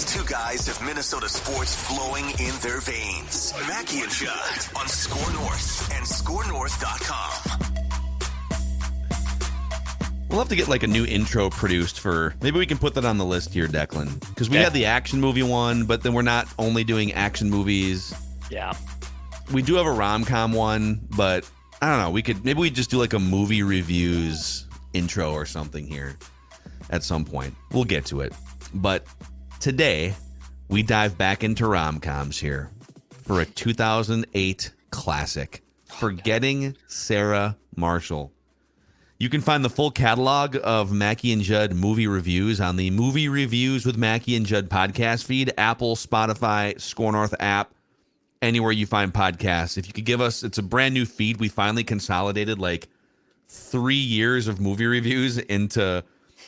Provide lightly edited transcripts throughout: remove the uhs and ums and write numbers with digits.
These two guys have Minnesota sports flowing in their veins. Mackey and Judd on Score North and ScoreNorth.com. We'll have to get like a new intro produced for, maybe we can put that on the list here, Declan. Because we had the action movie one, but then we're not only doing action movies. Yeah. We do have a rom-com one, but I don't know. Maybe we just do like a movie reviews intro or something here at some point. We'll get to it. But today, we dive back into rom-coms here for a 2008 classic, Forgetting Sarah Marshall. You can find the full catalog of Mackey and Judd movie reviews on the Movie Reviews with Mackey and Judd podcast feed, Apple, Spotify, Score North app, anywhere you find podcasts. If you could give us, it's a brand new feed. We finally consolidated like 3 years of movie reviews into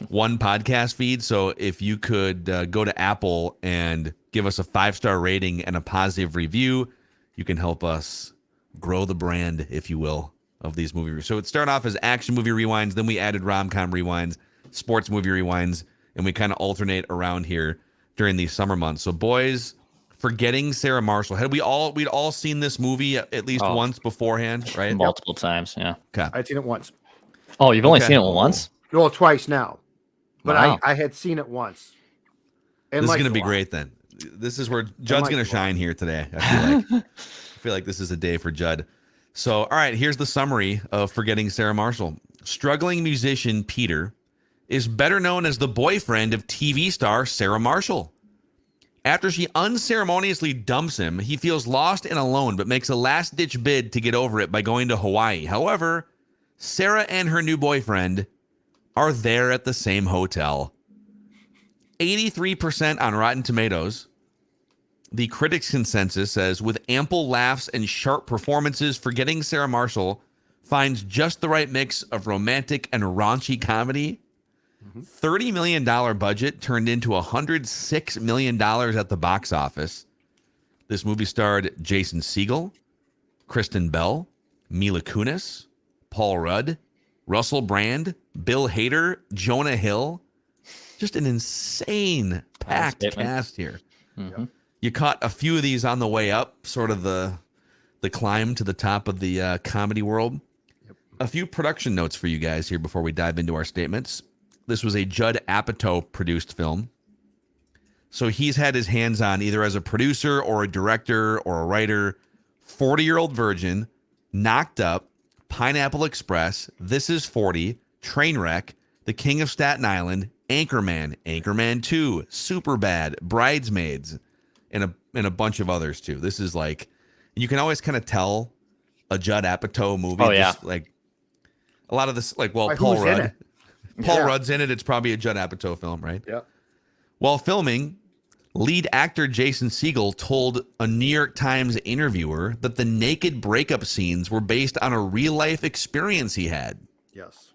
one podcast feed. So if you could go to Apple and give us a 5-star rating and a positive review, you can help us grow the brand, if you will, of these movie reviews. So it started off as action movie rewinds, then we added rom-com rewinds, sports movie rewinds, and we kind of alternate around here during these summer months. So boys, Forgetting Sarah Marshall. We'd all seen this movie at least once beforehand, right? Multiple times, yeah. Okay. I'd seen it once. Oh, you've only seen it once? Well, twice now. But Wow. I had seen it once. This is going to be great then. This is where Judd's going to shine here today, I feel like this is a day for Judd. So, all right, here's the summary of Forgetting Sarah Marshall. Struggling musician Peter is better known as the boyfriend of TV star Sarah Marshall. After she unceremoniously dumps him, he feels lost and alone, but makes a last-ditch bid to get over it by going to Hawaii. However, Sarah and her new boyfriend are there at the same hotel. 83% on Rotten Tomatoes. The critics' consensus says, with ample laughs and sharp performances, Forgetting Sarah Marshall finds just the right mix of romantic and raunchy comedy. $30 million budget turned into $106 million at the box office. This movie starred Jason Segel, Kirsten Bell, Mila Kunis, Paul Rudd, Russell Brand, Bill Hader, Jonah Hill. Just an insane packed cast here. Mm-hmm. You caught a few of these on the way up, sort of the climb to the top of the comedy world. Yep. A few production notes for you guys here before we dive into our statements. This was a Judd Apatow produced film. So he's had his hands on either as a producer or a director or a writer. 40-Year-Old Virgin, Knocked Up, Pineapple Express, This Is 40, Trainwreck, The King of Staten Island, Anchorman, Anchorman 2, Superbad, Bridesmaids, and a bunch of others too. This is like, you can always kind of tell a Judd Apatow movie. Oh yeah, just like a lot of this, like Paul Rudd. Paul Rudd's in it. It's probably a Judd Apatow film, right? Yeah. While filming, lead actor Jason Segel told a New York Times interviewer that the naked breakup scenes were based on a real life experience he had. Yes.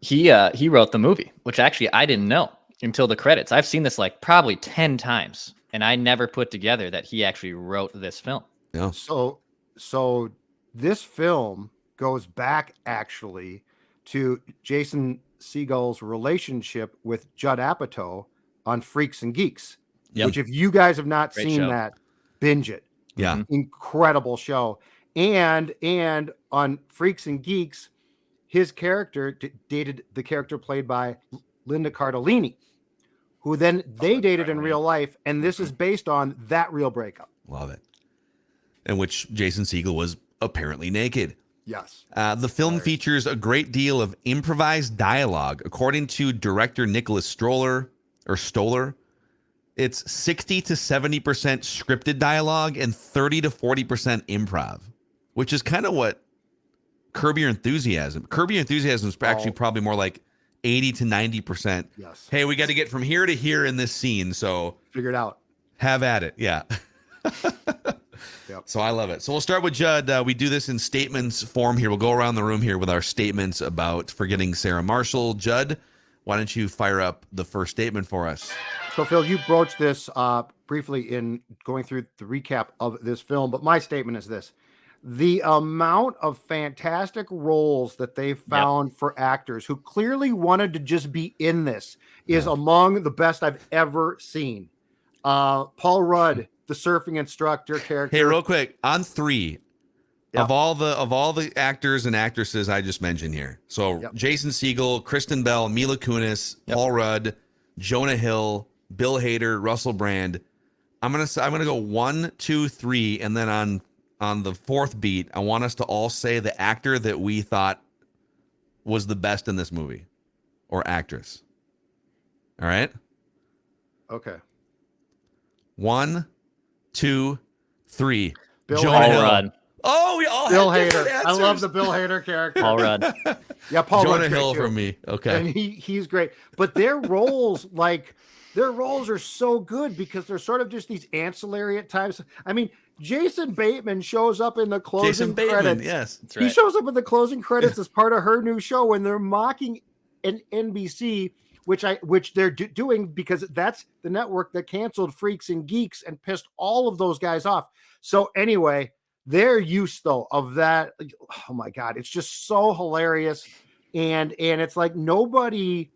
He wrote the movie, which actually I didn't know until the credits. I've seen this like probably 10 times, and I never put together that he actually wrote this film. Yeah. So this film goes back actually to Jason Segel's relationship with Judd Apatow on Freaks and Geeks, which if you guys have not seen that, binge it. Yeah. Incredible show. And on Freaks and Geeks, his character dated the character played by Linda Cardellini, who then they dated in real life. And this is based on that real breakup. Love it. In which Jason Segel was apparently naked. Yes. The film features a great deal of improvised dialogue. According to director Nicholas Stoller, it's 60 to 70% scripted dialogue and 30 to 40% improv, which is kind of what Curb Your Enthusiasm. Curb Your Enthusiasm is actually probably more like 80 to 90%. Yes. Hey, we got to get from here to here in this scene, so figure it out. Have at it. Yeah. Yep. So I love it. So we'll start with Judd. We do this in statements form here. We'll go around the room here with our statements about Forgetting Sarah Marshall. Judd, why don't you fire up the first statement for us? So, Phil, you broached this briefly in going through the recap of this film, but my statement is this. the amount of fantastic roles that they found for actors who clearly wanted to just be in this is among the best I've ever seen. Paul Rudd, the surfing instructor character. Hey, real quick, on 3 of all the actors and actresses I just mentioned here. So Jason Segel, Kristen Bell, Mila Kunis, Paul Rudd, Jonah Hill, Bill Hader, Russell Brand. I'm gonna go 1, 2, 3, and then on the 4th beat, I want us to all say the actor that we thought was the best in this movie, or actress. All right. Okay. 1, 2, 3. Bill Jonah Hill. Rudd. Oh, we all Bill had Hader. different I love answers. the Bill Hader character. Paul Rudd. Yeah, Paul Jonah Rudd's Hill great too. from me. Okay. And he's great. But their roles, their roles are so good because they're sort of just these ancillary at times. I mean, Jason Bateman shows up in the closing credits. Yes. That's right. He shows up in the closing credits as part of her new show when they're mocking NBC, which they're doing because that's the network that canceled Freaks and Geeks and pissed all of those guys off. So anyway, their use though of that, oh my God, it's just so hilarious. And it's like nobody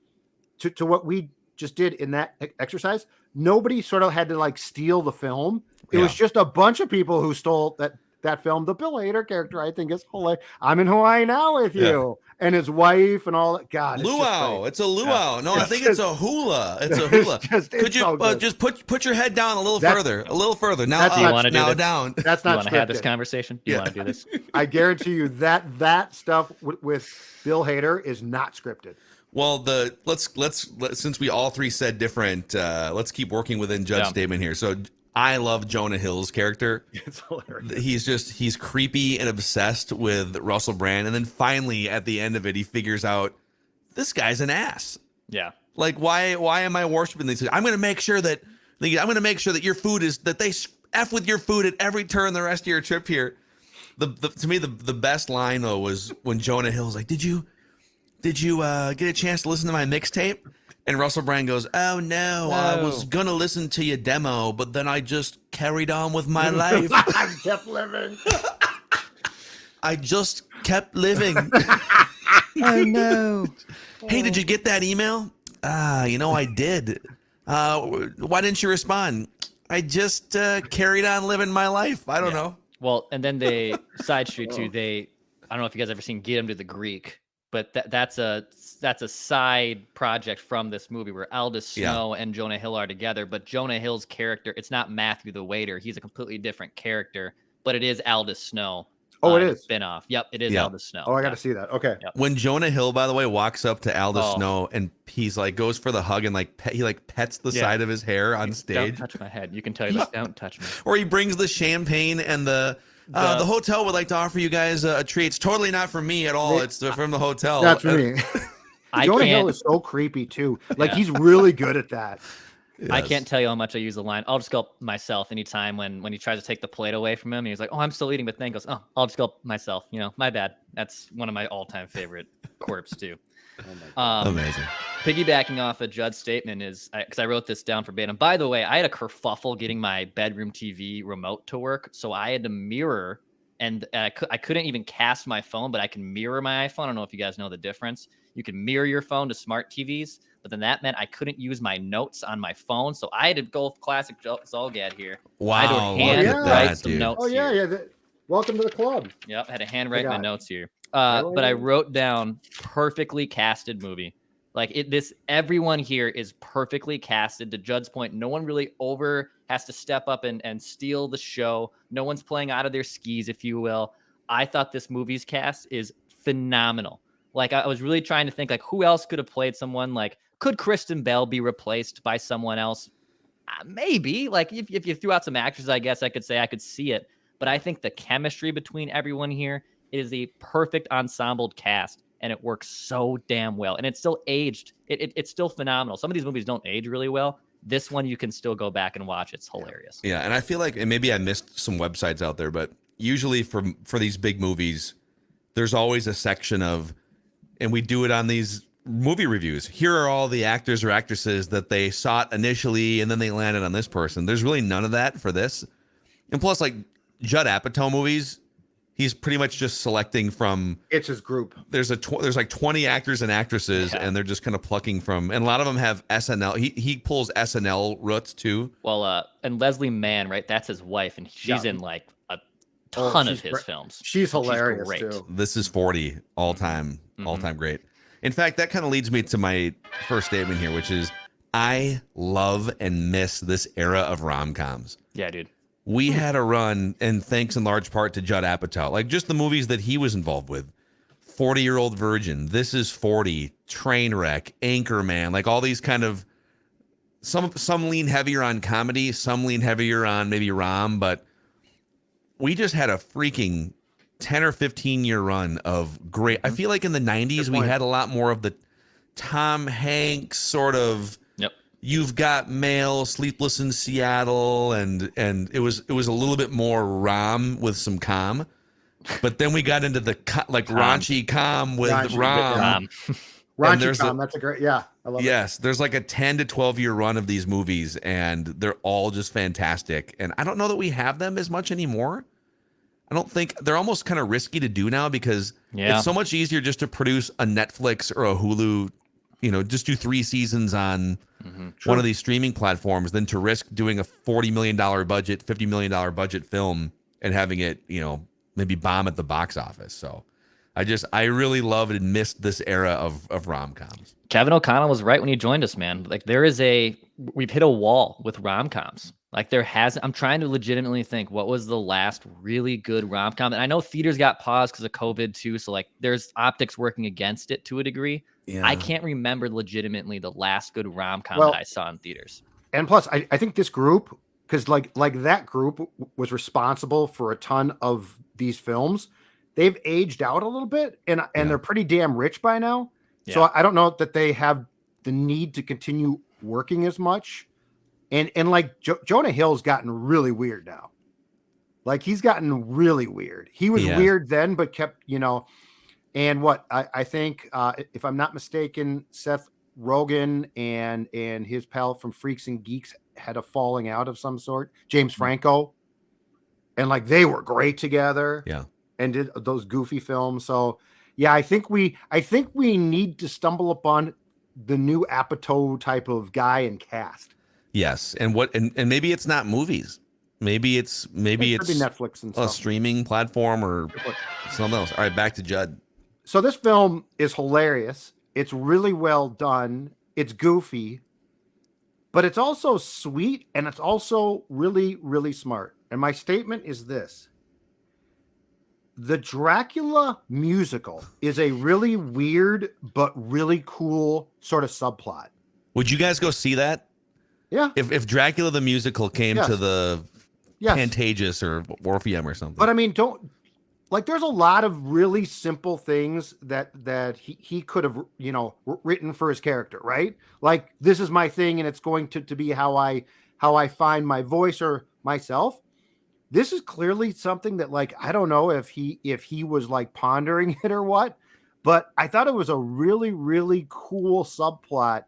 to what we just did in that exercise, nobody sort of had to like steal the film. It was just a bunch of people who stole that film. The Bill Hader character, I think, is hilarious. I'm in Hawaii now with you, and his wife and all that. God, Luau. It's a luau. No, I think it's a hula. It's a hula. Could you just put your head down a little further? A little further. Now Do you want to do this? down. That's Do you not want to have this scripted. conversation? Do you want to do this? I guarantee you that stuff with Bill Hader is not scripted. Well, let's since we all three said different, let's keep working within Judd's statement here. So I love Jonah Hill's character. It's hilarious. He's creepy and obsessed with Russell Brand, and then finally at the end of it, he figures out this guy's an ass. Yeah. Like why am I worshiping these? I'm going to make sure that your food is that they f with your food at every turn the rest of your trip here. To me the best line though was when Jonah Hill's like, Did you get a chance to listen to my mixtape? And Russell Brand goes, oh, no, I was going to listen to your demo, but then I just carried on with my life. I kept living. I just kept living. Oh, no. Hey, did you get that email? I did. Why didn't you respond? I just carried on living my life. I don't know. Well, and then they, side street too, I don't know if you guys ever seen Get Him to the Greek, but that's a side project from this movie where Aldous Snow and Jonah Hill are together. But Jonah Hill's character, it's not Matthew the waiter. He's a completely different character, but it is Aldous Snow. Oh, it is spinoff. Yep, it is Aldous Snow. Oh, I got to see that. Okay. Yep. When Jonah Hill, by the way, walks up to Aldous Snow and he's like goes for the hug and he pets the side of his hair on stage. Don't touch my head. You can tell you don't touch me. Or he brings the champagne and the hotel would like to offer you guys a treat. It's totally not from me at all. It's from the hotel. That's for me. Jonah Hill is so creepy too. Like he's really good at that. Yes. I can't tell you how much I use the line. I'll just go myself anytime when he tries to take the plate away from him. He's like, oh, I'm still eating, but then he goes, oh, I'll just go myself. My bad. That's one of my all-time favorite quirks too. Amazing. Piggybacking off of Judd's statement is, because I wrote this down verbatim. By the way, I had a kerfuffle getting my bedroom TV remote to work, so I had to mirror, and I couldn't even cast my phone, but I can mirror my iPhone. I don't know if you guys know the difference. You can mirror your phone to smart TVs, but then that meant I couldn't use my notes on my phone, so I had to go classic Zolgad here. Wow, I had to write some notes here. Welcome to the club. Yep, I had to handwrite my notes here. But I wrote down perfectly casted movie. Like everyone here is perfectly casted. To Judd's point, no one really has to step up and steal the show. No one's playing out of their skis, if you will. I thought this movie's cast is phenomenal. Like I was really trying to think like who else could have played someone. Like could Kristen Bell be replaced by someone else? Maybe. Like if you threw out some actors, I guess I could say I could see it. But I think the chemistry between everyone here is the perfect ensembled cast, and it works so damn well. And it's still aged. It's still phenomenal. Some of these movies don't age really well. This one you can still go back and watch. It's hilarious. Yeah, and I feel like, and maybe I missed some websites out there, but usually for these big movies, there's always a section of, and we do it on these movie reviews. Here are all the actors or actresses that they sought initially, and then they landed on this person. There's really none of that for this. And plus, like Judd Apatow movies, he's pretty much just selecting from. It's his group. There's like 20 actors and actresses, and they're just kind of plucking from, and a lot of them have SNL. He pulls SNL roots too. Well, and Leslie Mann, right? That's his wife, and she's in like a ton of his films. She's hilarious great. too. This is 40 all time great. In fact, that kind of leads me to my first statement here, which is I love and miss this era of rom-coms. Yeah, dude. We had a run, and thanks in large part to Judd Apatow, like just the movies that he was involved with. 40-Year-Old Virgin, This Is 40, Trainwreck, Anchorman, like all these kind of some lean heavier on comedy, some lean heavier on maybe rom, but we just had a freaking 10 or 15 year run of great. I feel like in the 90s we had a lot more of the Tom Hanks sort of You've Got Mail, Sleepless in Seattle, and it was a little bit more rom with some com. But then we got into the raunchy com with rom. Raunchy com, that's a great, I love it. Yes, there's like a 10 to 12 year run of these movies, and they're all just fantastic. And I don't know that we have them as much anymore. I don't think they're almost kind of risky to do now because it's so much easier just to produce a Netflix or a Hulu, just do 3 seasons on one of these streaming platforms than to risk doing a $40 million budget, $50 million budget film and having it, maybe bomb at the box office. So I really loved and missed this era of rom-coms. Kevin O'Connell was right when he joined us, man. Like we've hit a wall with rom-coms. Like I'm trying to legitimately think what was the last really good rom-com. And I know theaters got paused because of COVID too. So like there's optics working against it to a degree. Yeah. I can't remember legitimately the last good rom-com that I saw in theaters. And plus I think this group, because like that group was responsible for a ton of these films. They've aged out a little bit and they're pretty damn rich by now. Yeah. So I don't know that they have the need to continue working as much. And like Jonah Hill's gotten really weird now. Like he's gotten really weird. He was weird then, but kept, and what I think, if I'm not mistaken, Seth Rogen and his pal from Freaks and Geeks had a falling out of some sort, James Franco. And like, they were great together. Yeah. And did those goofy films. So yeah, I think we need to stumble upon the new Apatow type of guy and cast. Yes, and maybe it's not movies. Maybe it's Netflix and a stuff. Streaming platform or something else. All right, back to Judd. So this film is hilarious. It's really well done. It's goofy, but it's also sweet and it's also really, really smart. And my statement is this. The Dracula musical is a really weird but really cool sort of subplot. Would you guys go see that? Yeah. If Dracula the musical came to the Pantages or Orpheum or something. But I mean, there's a lot of really simple things that he could have, written for his character, right? Like, this is my thing and it's going to be how I find my voice or myself. This is clearly something that, like, I don't know if he was like pondering it or what, but I thought it was a really, really cool subplot.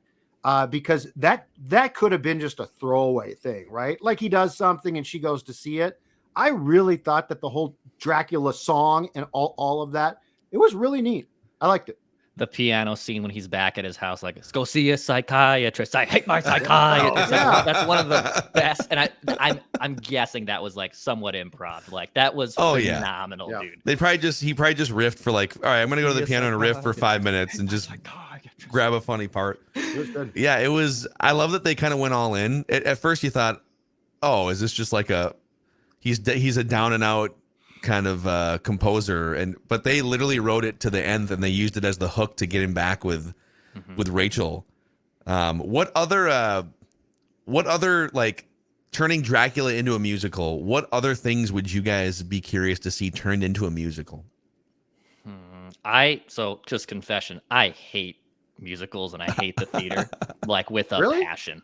Because that could have been just a throwaway thing, right? Like he does something and she goes to see it. I really thought that the whole Dracula song and all of that, it was really neat. I liked it. The piano scene when he's back at his house, like, let's go see a psychiatrist. I hate my psychiatrist. That's one of the best. And I'm guessing that was like somewhat improv. Like that was phenomenal, dude. He probably just riffed for like, all right, I'm gonna go to the piano and riff for 5 minutes and just grab a funny part. It was good. Yeah, it was. I love that they kind of went all in. At first, you thought, oh, is this just like he's a down and out kind of composer, but they literally wrote it to the nth and they used it as the hook to get him back with Rachel. What other like turning Dracula into a musical, what other things would you guys be curious to see turned into a musical? So just confession, I hate musicals and I hate the theater like with a passion.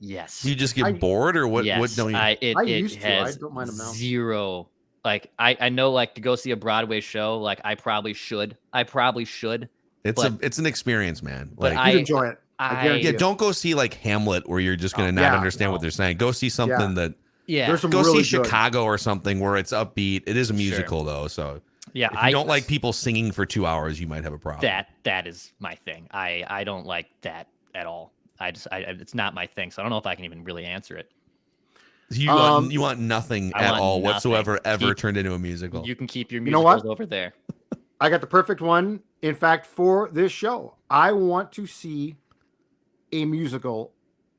Yes. You just get bored or what? Yes, what don't you? It has don't mind them now. Zero. Like I know, like to go see a Broadway show, like I probably should. It's an experience, man. But like, you'd enjoy it. Don't go see like Hamlet where you're just gonna not understand what they're saying. Go see something that Yeah. There's some Go really see good. Chicago or something where it's upbeat. It is a musical though, so yeah, if you don't like people singing for 2 hours, you might have a problem. that is my thing. I don't like that at all. It's not my thing. So I don't know if I can even really answer it. You want nothing I at want all nothing. whatsoever ever turned into a musical. You can keep your You know musicals what? over there. I got the perfect one. In fact, for this show, I want to see a musical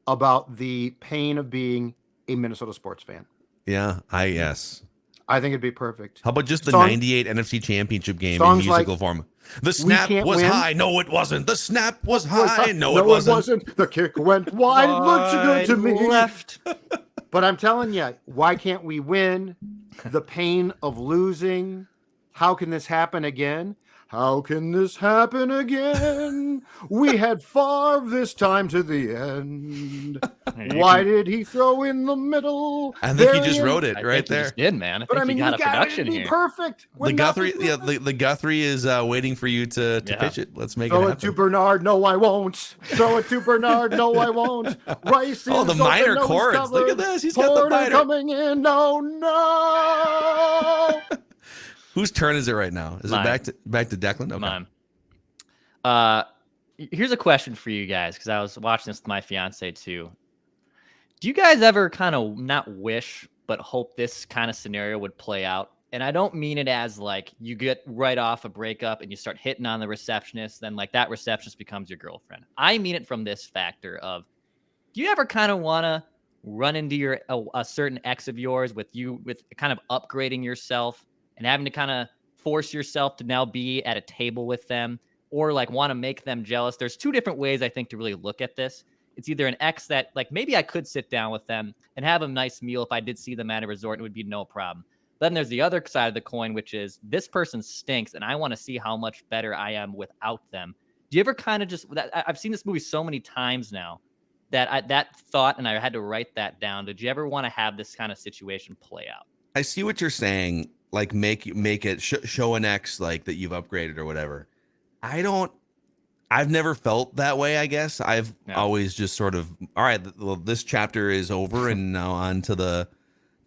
about the pain of being a Minnesota sports fan. Yeah, yes. I think it'd be perfect. How about just the 98 NFC Championship game in musical form? The snap was high. No, it wasn't. The snap was high. No, it wasn't. The kick went wide. It looked so good to me. Left. But I'm telling you, why can't we win? The pain of losing. How can this happen again? How can this happen again? We had Favre this time to the end. Why did he throw in the middle? I think you just wrote it right there. You just did, man. But I mean, you got a production it be here. perfect. The Guthrie, the Guthrie is waiting for you to pitch it. Let's make it happen. Throw it to Bernard. No, I won't. Throw it to Bernard. No, I won't. Rice is the minor chords. Look at this. He's got the minor coming in. No, no. Whose turn is it right now? Is Mine. it back to Declan? Okay. Mine. Here's a question for you guys, because I was watching this with my fiance too. Do you guys ever kind of not wish but hope this kind of scenario would play out? And I don't mean it as like you get right off a breakup and you start hitting on the receptionist, then like that receptionist becomes your girlfriend. I mean it from this factor of, do you ever kind of want to run into a certain ex of yours with kind of upgrading yourself and having to kind of force yourself to now be at a table with them, or like want to make them jealous? There's two different ways I think to really look at this. It's either an ex that like maybe I could sit down with them and have a nice meal if I did see them at a resort, it would be no problem. Then there's the other side of the coin, which is this person stinks and I want to see how much better I am without them. Do you ever kind of just, I've seen this movie so many times now that that thought, and I had to write that down. Did you ever want to have this kind of situation play out? I see what you're saying. Like make it show an ex like that you've upgraded or whatever. I've never felt that way. I guess I've always just sort of, all right, well, this chapter is over and now on to the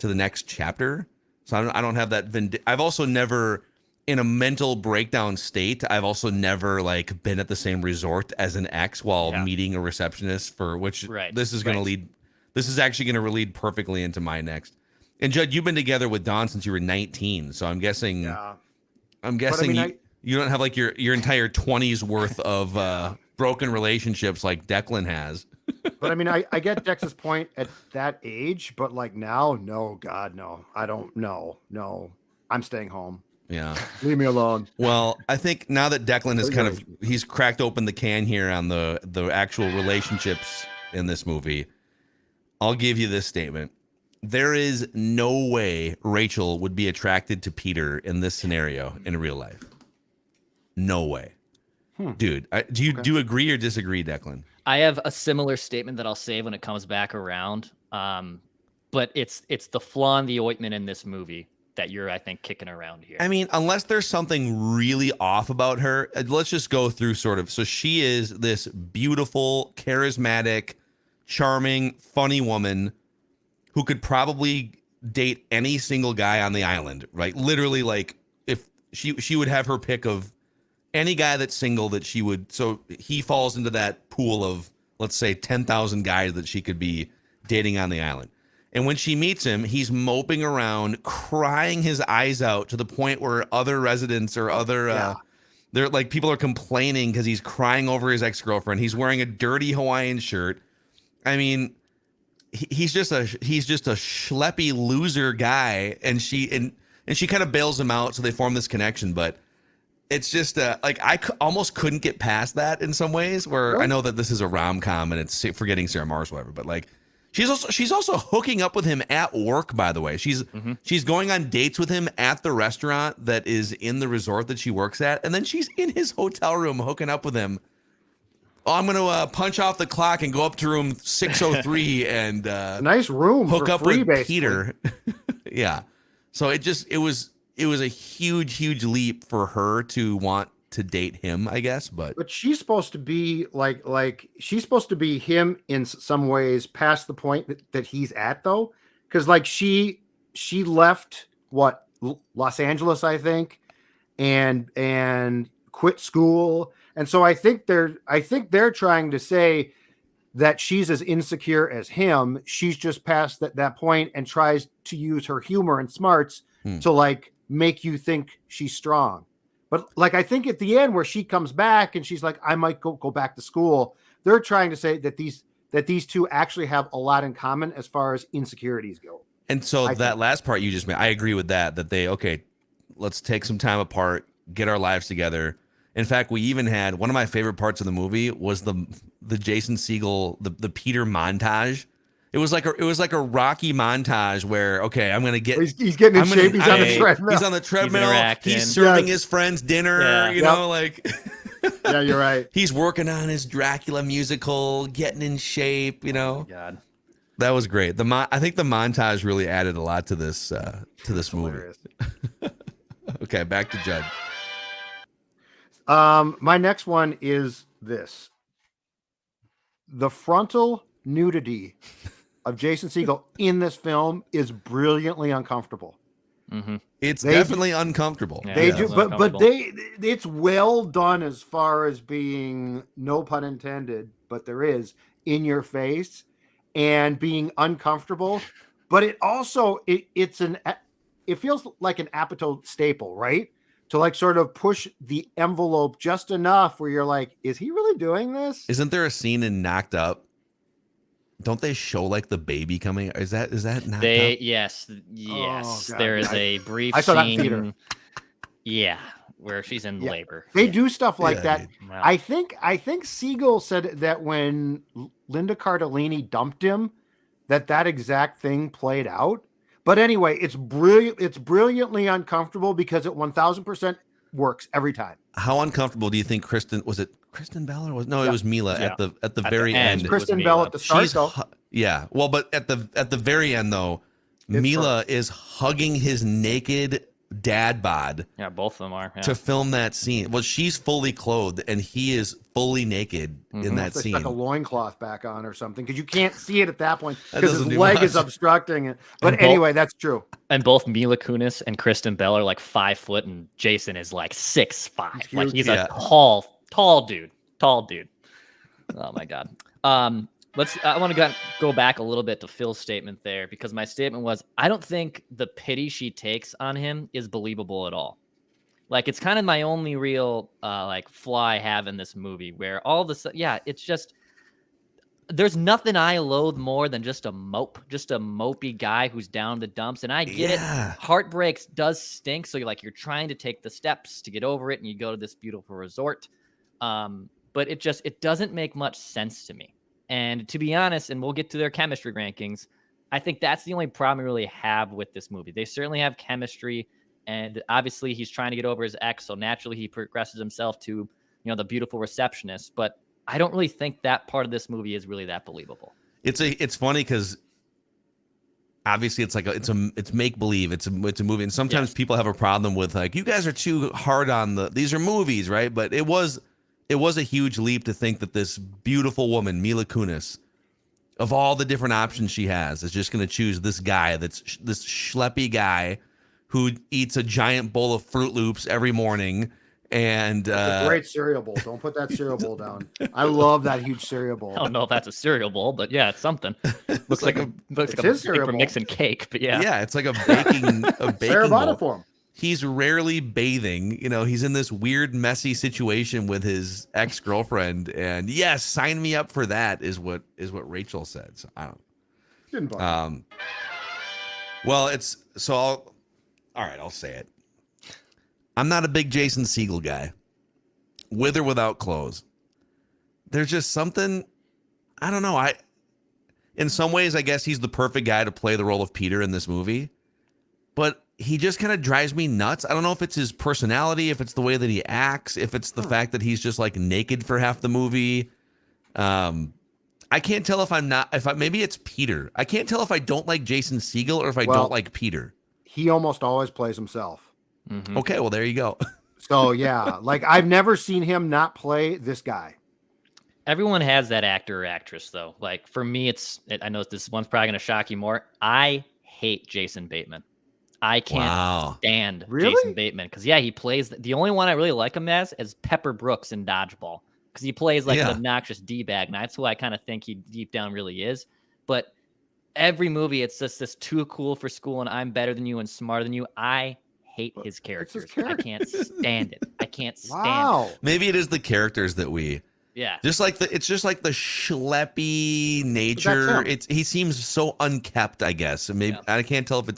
next chapter. So I don't have that. I've also never, in a mental breakdown state, I've also never like been at the same resort as an ex while meeting a receptionist, for which this is going to lead. This is actually going to lead perfectly into my next. And Judd, you've been together with Dawn since you were 19, so I'm guessing. Yeah. I'm guessing you don't have like your entire 20s worth of broken relationships like Declan has. But I mean, I get Dex's point at that age, but like now, no, God, no, I don't know. No, I'm staying home. Yeah. Leave me alone. Well, I think now that Declan has he's cracked open the can here on the actual relationships in this movie, I'll give you this statement. There is no way Rachel would be attracted to Peter in this scenario in real life. No way. Dude, do you agree or disagree, Declan? I have a similar statement that I'll say when it comes back around. But it's the flaw in the ointment in this movie that you're, I think, kicking around here. I mean, unless there's something really off about her, let's just go through sort of. So she is this beautiful, charismatic, charming, funny woman who could probably date any single guy on the island, right? Literally, like if she would have her pick of any guy that's single that she would. So he falls into that pool of, let's say, 10,000 guys that she could be dating on the island. And when she meets him, he's moping around, crying his eyes out to the point where other residents or other they're like people are complaining because he's crying over his ex-girlfriend. He's wearing a dirty Hawaiian shirt. I mean, he's just a schleppy loser guy, and she kind of bails him out, so they form this connection. But it's just like almost couldn't get past that in some ways. Where I know that this is a rom-com and it's forgetting Sarah Mars, whatever, but like. She's also hooking up with him at work, by the way. She's going on dates with him at the restaurant that is in the resort that she works at, and then she's in his hotel room hooking up with him. Oh, I'm gonna punch off the clock and go up to room 603 and nice room hook for up free, with basically. Peter. Yeah, so it was a huge leap for her to want to date him, I guess, but she's supposed to be like she's supposed to be him in some ways past the point that he's at, though. because like she left Los Angeles, I think, and quit school, and so I think they're trying to say that she's as insecure as him. She's just past that point and tries to use her humor and smarts to like make you think she's strong. But like, I think at the end where she comes back and she's like, I might go back to school. They're trying to say that these two actually have a lot in common as far as insecurities go. And so last part you just made, I agree with that they, let's take some time apart, get our lives together. In fact, we even had one of my favorite parts of the movie was the Jason Segel, the Peter montage. It was like a Rocky montage where, I'm going to get... He's getting in shape. He's on the treadmill. He's on the treadmill. He's serving his friends dinner, Yeah, you're right. He's working on his Dracula musical, getting in shape, Oh, God. That was great. I think the montage really added a lot to this movie. Okay, back to Judd. My next one is this. The frontal nudity of Jason Segel in this film is brilliantly uncomfortable. Mm-hmm. It's definitely uncomfortable. Yeah, they do, but it's well done as far as being, no pun intended, but there is, in your face and being uncomfortable. But it also it feels like an Apatow staple, right? To like sort of push the envelope just enough where you're like, is he really doing this? Isn't there a scene in Knocked Up? Don't they show like the baby coming? Is that Knocked Up? Yes. Oh, there is a brief I saw that in scene. theater. Yeah, where she's in labor. They do stuff like that. Wow. I think Segel said that when Linda Cardellini dumped him, that exact thing played out. But anyway, it's brilliant. It's brilliantly uncomfortable because it 1000% works every time. How uncomfortable do you think Kirsten Bell or it was Mila at the very end? Kristen Bell at the start. Well, but at the very end though, Mila is hugging his naked dad bod. Yeah, both of them are to film that scene. Well, she's fully clothed and he is fully naked in that scene. Like a loincloth back on or something because you can't see it at that point because his leg is obstructing it. But anyway, that's true. And both Mila Kunis and Kristen Bell are like 5 foot, and Jason is like 6'5". Like he's a tall dude. Oh my God. I want to go back a little bit to Phil's statement there, because my statement was, I don't think the pity she takes on him is believable at all. Like, it's kind of my only real flaw I have in this movie, where all of a sudden, it's just, there's nothing I loathe more than just a mopey guy who's down the dumps. And I get it. Heartbreaks does stink. So you're trying to take the steps to get over it, and you go to this beautiful resort. But it doesn't make much sense to me. And to be honest, and we'll get to their chemistry rankings, I think that's the only problem we really have with this movie. They certainly have chemistry, and obviously he's trying to get over his ex, so naturally he progresses himself to, the beautiful receptionist. But I don't really think that part of this movie is really that believable. It's funny because obviously it's make believe. It's a movie, and sometimes people have a problem with like, you guys are too hard on these are movies, right? But it was a huge leap to think that this beautiful woman, Mila Kunis, of all the different options she has, is just going to choose this guy that's this schleppy guy who eats a giant bowl of Fruit Loops every morning. And a great cereal bowl. Don't put that cereal bowl down. I love that huge cereal bowl. I don't know if that's a cereal bowl, but yeah, it's something. Looks like a cereal bowl. Mixing cake, but yeah. Yeah, it's like a baking bowl. For him. He's rarely bathing. He's in this weird, messy situation with his ex-girlfriend. And yes, sign me up for that is what Rachel said. So I don't. Didn't bother. Well, I'll say it. I'm not a big Jason Segel guy, with or without clothes. There's just something, I don't know. In some ways, I guess he's the perfect guy to play the role of Peter in this movie, but he just kind of drives me nuts. I don't know if it's his personality, if it's the way that he acts, if it's the fact that he's just like naked for half the movie. I can't tell maybe it's Peter. I can't tell if I don't like Jason Segel or if I don't like Peter. He almost always plays himself. Mm-hmm. Okay, well, there you go. So yeah, like I've never seen him not play this guy. Everyone has that actor or actress though. Like for me, I know this one's probably going to shock you more. I hate Jason Bateman. I can't stand Really? Jason Bateman because he plays the only one I really like him as is Pepper Brooks in Dodgeball because he plays like an obnoxious D-bag, and that's who I kind of think he deep down really is. But every movie, it's just this too cool for school, and I'm better than you and smarter than you. I hate his characters. I can't stand it. I can't stand it. Maybe it is the characters that we. Yeah. It's just like the schleppy nature. He seems so unkept, I guess. And maybe I can't tell if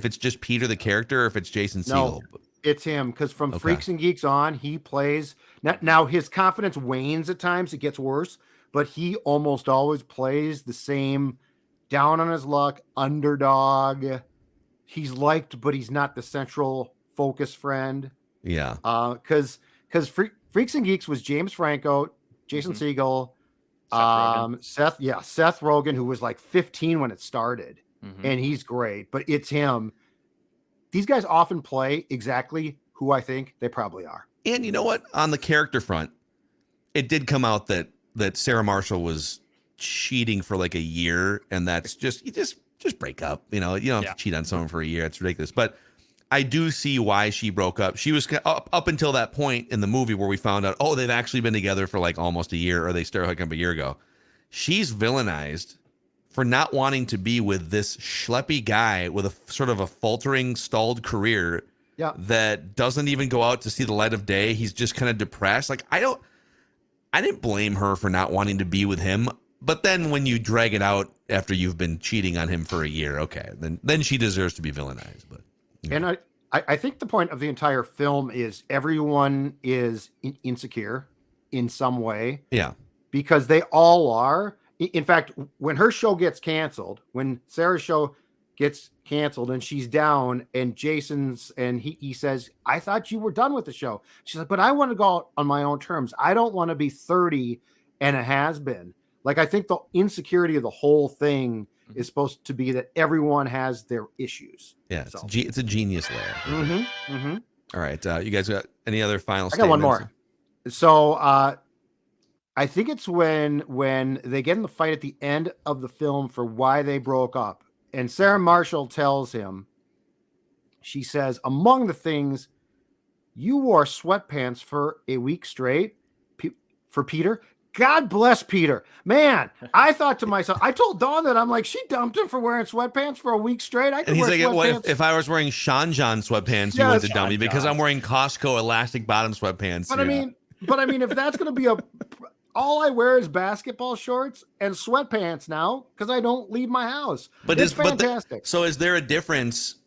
it's just Peter the character or if it's Jason Segel. No, it's him because from Freaks and Geeks on, he plays now his confidence wanes at times, it gets worse, but he almost always plays the same down on his luck underdog. He's liked, but he's not the central focus friend. Yeah. Because Freaks and Geeks was James Franco, Jason Segel, Seth Rogen, who was like 15 when it started, and he's great. But it's him. These guys often play exactly who I think they probably are. And you know what? On the character front, it did come out that Sarah Marshall was cheating for like a year, and that's just break up. You don't have to cheat on someone for a year. It's ridiculous. But I do see why she broke up. She was up until that point in the movie where we found out, they've actually been together for like almost a year, or they started hooking up a year ago. She's villainized for not wanting to be with this schleppy guy with a sort of a faltering, stalled career that doesn't even go out to see the light of day. He's just kind of depressed. Like, I didn't blame her for not wanting to be with him. But then when you drag it out after you've been cheating on him for a year, okay, then she deserves to be villainized. But and I think the point of the entire film is everyone is insecure in some way. Yeah. Because they all are. In fact, when her show gets canceled, when Sarah's show gets canceled and she's down and Jason's and he says, I thought you were done with the show. She's like, but I want to go out on my own terms. I don't want to be 30 and it has been. Like, I think the insecurity of the whole thing is supposed to be that everyone has their issues. Yeah, it's a genius layer. All right, you guys got any other final statements? I got one more. So I think it's when they get in the fight at the end of the film for why they broke up. And Sarah Marshall tells him, she says, among the things, you wore sweatpants for a week straight for Peter. God bless Peter. Man, I thought to myself, I told Dawn that I'm like, she dumped him for wearing sweatpants for a week straight. I could wear sweatpants. What if I was wearing Sean John sweatpants, you wouldn't dump me because I'm wearing Costco elastic bottom sweatpants. But I mean, if that's going to be all I wear is basketball shorts and sweatpants now because I don't leave my house. But it's fantastic. So is there a difference?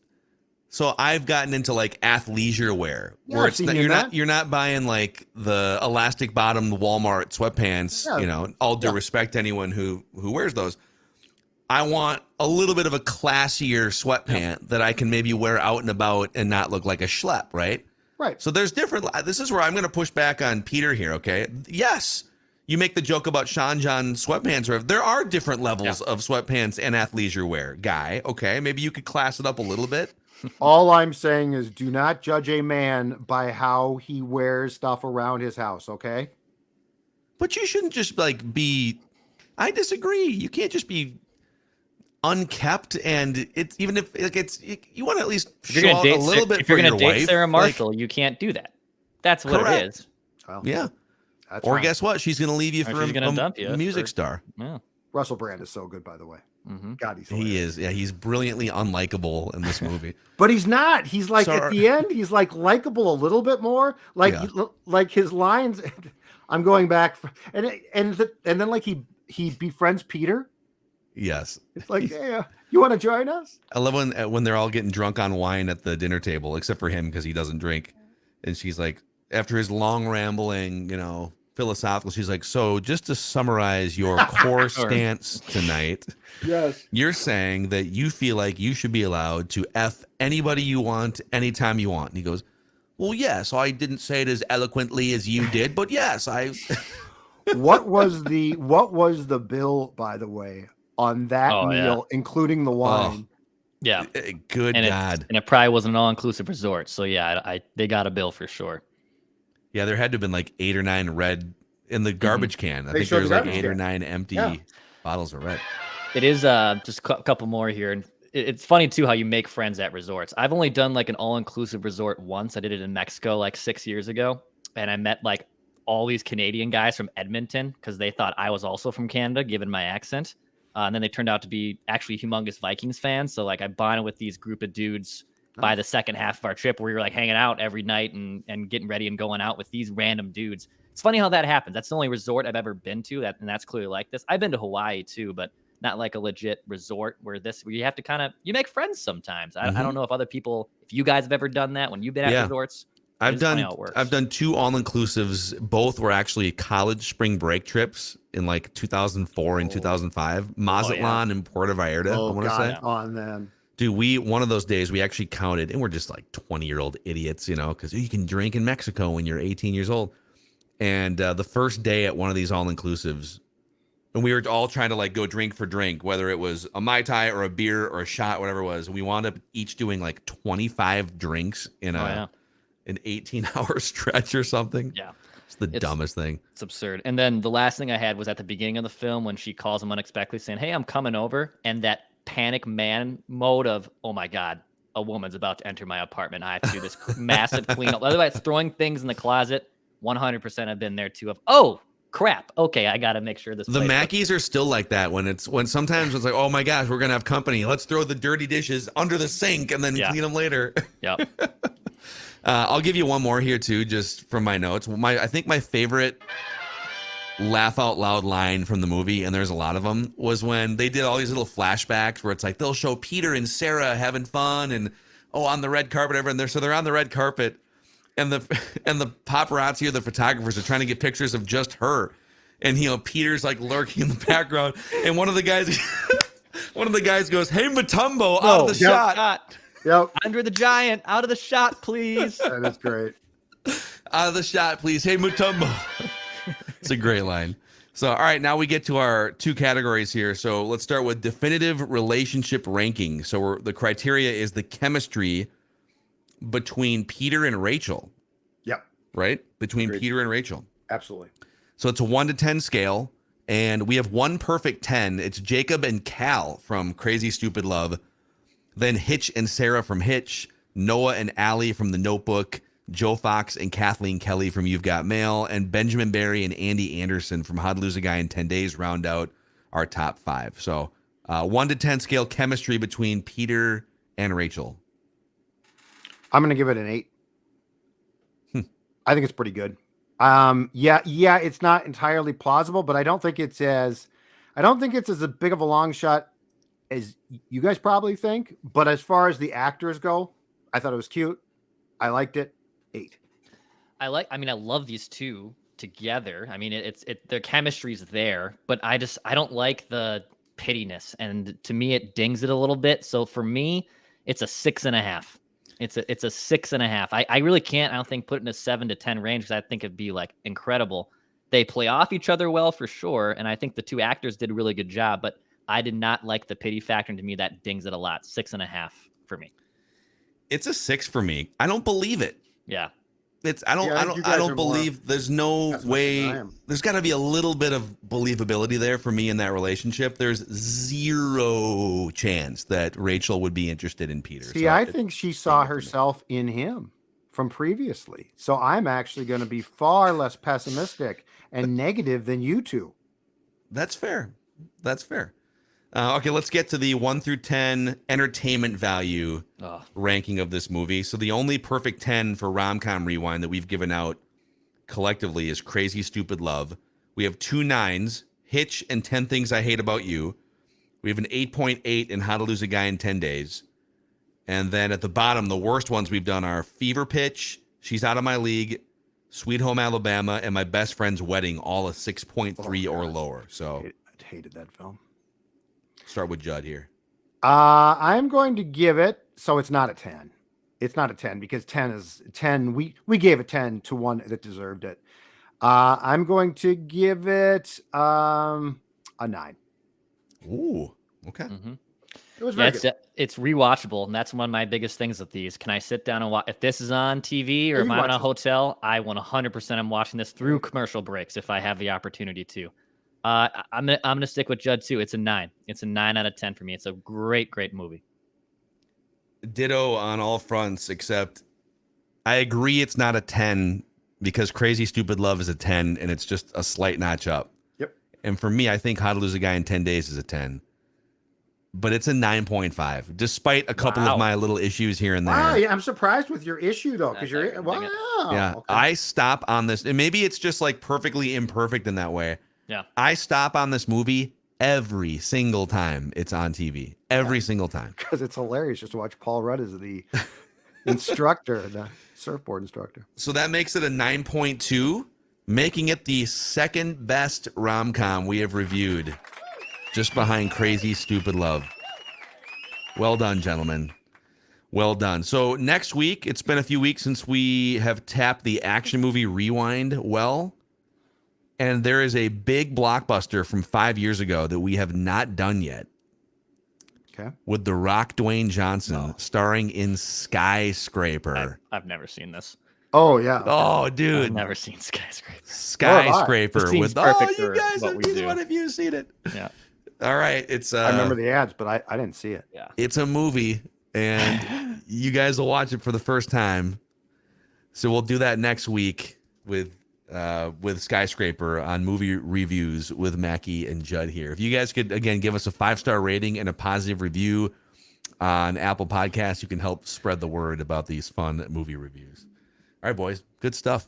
So I've gotten into like athleisure wear where it's you're not buying like the elastic bottom Walmart sweatpants, all due respect to anyone who wears those. I want a little bit of a classier sweatpant that I can maybe wear out and about and not look like a schlep, right? Right. So there's this is where I'm going to push back on Peter here, okay? Yes, you make the joke about Sean John sweatpants. There are different levels of sweatpants and athleisure wear, guy, okay? Maybe you could class it up a little bit. All I'm saying is do not judge a man by how he wears stuff around his house, okay? But you shouldn't just I disagree. You can't just be unkept, and it's even if you want to at least show out a little bit if you're for going to your date wife. Sarah Marshall, you can't do that. That's what it is. Well, yeah. That's or fine. Guess what? She's going to leave you for a music star. Yeah. Russell Brand is so good, by the way. God, he's hilarious. He is. Yeah, he's brilliantly unlikable in this movie. But he's not. He's like at the end, he's like likable a little bit more. Like his lines. I'm going back, and then like he befriends Peter. Yes. It's like, hey, you want to join us? I love when they're all getting drunk on wine at the dinner table, except for him because he doesn't drink. And she's like, after his long rambling, philosophical, she's like, so just to summarize your core stance tonight, yes, you're saying that you feel like you should be allowed to F anybody you want anytime you want. And he goes, well, yes, I didn't say it as eloquently as you did, but yes, I. What was the bill, by the way, on that meal, including the wine? Yeah, good God. And it probably wasn't an all-inclusive resort, so yeah, they got a bill for sure. Yeah, there had to have been like 8 or 9 red in the garbage can. I think there was like 8 or 9 empty bottles of red. It is just a couple more here. And it's funny too how you make friends at resorts. I've only done like an all-inclusive resort once. I did it in Mexico like 6 years ago, and I met like all these Canadian guys from Edmonton because they thought I was also from Canada, given my accent. And then they turned out to be actually humongous Vikings fans. So like I bonded with these group of dudes by the second half of our trip, where we were like hanging out every night and getting ready and going out with these random dudes. It's funny how that happens. That's the only resort I've ever been to, and that's clearly like this. I've been to Hawaii too, but not like a legit resort where you have to you make friends sometimes. I don't know if you guys have ever done that when you've been at resorts. I've done 2 all-inclusives. Both were actually college spring break trips in like 2004 and 2005. Mazatlan and Puerto Vallarta, I want to say. Oh, man. Dude, one of those days we actually counted, and we're just like 20-year-old idiots, because you can drink in Mexico when you're 18 years old. And the first day at one of these all-inclusives, and we were all trying to like go drink for drink, whether it was a Mai Tai or a beer or a shot, whatever it was. We wound up each doing like 25 drinks in an 18-hour stretch or something. Yeah. It's the dumbest thing. It's absurd. And then the last thing I had was at the beginning of the film when she calls him unexpectedly saying, "Hey, I'm coming over." And that panic man mode of, oh my God, a woman's about to enter my apartment. I have to do this massive cleanup. Otherwise, throwing things in the closet. 100% I've been there too. Oh crap. Okay, I got to make sure this. The Mackeys are still like that when sometimes it's like, oh my gosh, we're gonna have company. Let's throw the dirty dishes under the sink and then clean them later. Yep. I'll give you one more here too, just from my notes. I think my favorite laugh out loud line from the movie, and there's a lot of them, was when they did all these little flashbacks where it's like they'll show Peter and Sarah having fun and on the red carpet, everyone there. So they're on the red carpet, and the paparazzi or the photographers are trying to get pictures of just her, and Peter's like lurking in the background, and one of the guys goes, "Hey Matumbo, out of the shot." Yep. Andre the Giant, out of the shot, please. That is great. Out of the shot, please. Hey Matumbo. It's a great line. So, all right, now we get to our 2 categories here. So let's start with definitive relationship ranking. So the criteria is the chemistry between Peter and Rachel. Yep. Right? Between Agreed. Peter and Rachel. Absolutely. So it's a 1 to 10 scale, and we have one perfect 10. It's Jacob and Cal from Crazy Stupid Love. Then Hitch and Sarah from Hitch, Noah and Allie from The Notebook, Joe Fox and Kathleen Kelly from You've Got Mail, and Benjamin Barry and Andy Anderson from How to Lose a Guy in 10 Days round out our top 5. So 1 to 10 scale chemistry between Peter and Rachel. I'm going to give it an 8. I think it's pretty good. Yeah, it's not entirely plausible, but I don't think it's as big of a long shot as you guys probably think. But as far as the actors go, I thought it was cute. I liked it. 8. I love these two together. I mean, their chemistry's there, but I don't like the pittiness, and to me, it dings it a little bit. So for me, it's a 6.5. It's a 6.5. I really can't. I don't think put it in a 7 to 10 range because I think it'd be like incredible. They play off each other well for sure, and I think the 2 actors did a really good job. But I did not like the pity factor, and to me, that dings it a lot. 6.5 for me. It's a 6 for me. I don't believe it. Yeah. I don't believe there's no way. There's got to be a little bit of believability there for me in that relationship. There's 0 chance that Rachel would be interested in Peter. See, I think she saw herself in him from previously. So I'm actually going to be far less pessimistic and negative than you two. That's fair. Okay, let's get to the 1 through 10 entertainment value ranking of this movie. So the only perfect 10 for Rom-Com Rewind that we've given out collectively is Crazy Stupid Love. We have 2 9s, Hitch and 10 Things I Hate About You. We have an 8.8 in How to Lose a Guy in 10 Days. And then at the bottom, the worst ones we've done are Fever Pitch, She's Out of My League, Sweet Home Alabama, and My Best Friend's Wedding, all a 6.3 or lower. So I hated that film. Start with Judd here. I'm going to give it, so it's not a 10. It's not a 10 because 10 is 10. We gave a 10 to one that deserved it. I'm going to give it a 9. Ooh, okay. Mm-hmm. It was very good. It's rewatchable, and that's one of my biggest things with these. Can I sit down and watch? If this is on TV or if I'm in a hotel, I 100% am watching this through commercial breaks if I have the opportunity to. I'm gonna stick with Judd too. It's a 9. It's a 9 out of 10 for me. It's a great movie. Ditto on all fronts, except I agree it's not a 10 because Crazy Stupid Love is a 10 and it's just a slight notch up. Yep. And for me, I think How to Lose a Guy in 10 Days is a 10. But it's a 9.5, despite a couple of my little issues here and there. Wow, yeah, I'm surprised with your issue though, because That's you're wow. Yeah, Okay. I stop on this, and maybe it's just like perfectly imperfect in that way. Yeah. I stop on this movie every single time it's on TV. Every single time. Because it's hilarious just to watch Paul Rudd as the instructor, the surfboard instructor. So that makes it a 9.2, making it the second best rom-com we have reviewed, just behind Crazy Stupid Love. Well done, gentlemen. Well done. So next week, it's been a few weeks since we have tapped the action movie Rewind well. And there is a big blockbuster from 5 years ago that we have not done yet. Okay. With The Rock Dwayne Johnson starring in Skyscraper. I've never seen this. Oh yeah. Oh, dude. I've never seen Skyscraper. Skyscraper This with seems perfect you for guys what have we seen do. what have you seen it? Yeah. All right, it's I remember the ads, but I didn't see it. Yeah. it's a movie and you guys will watch it for the first time. So we'll do that next week with Skyscraper on movie reviews with Mackey and Judd here. If you guys could again give us a 5-star rating and a positive review on Apple Podcasts, you can help spread the word about these fun movie reviews. All right, boys, good stuff.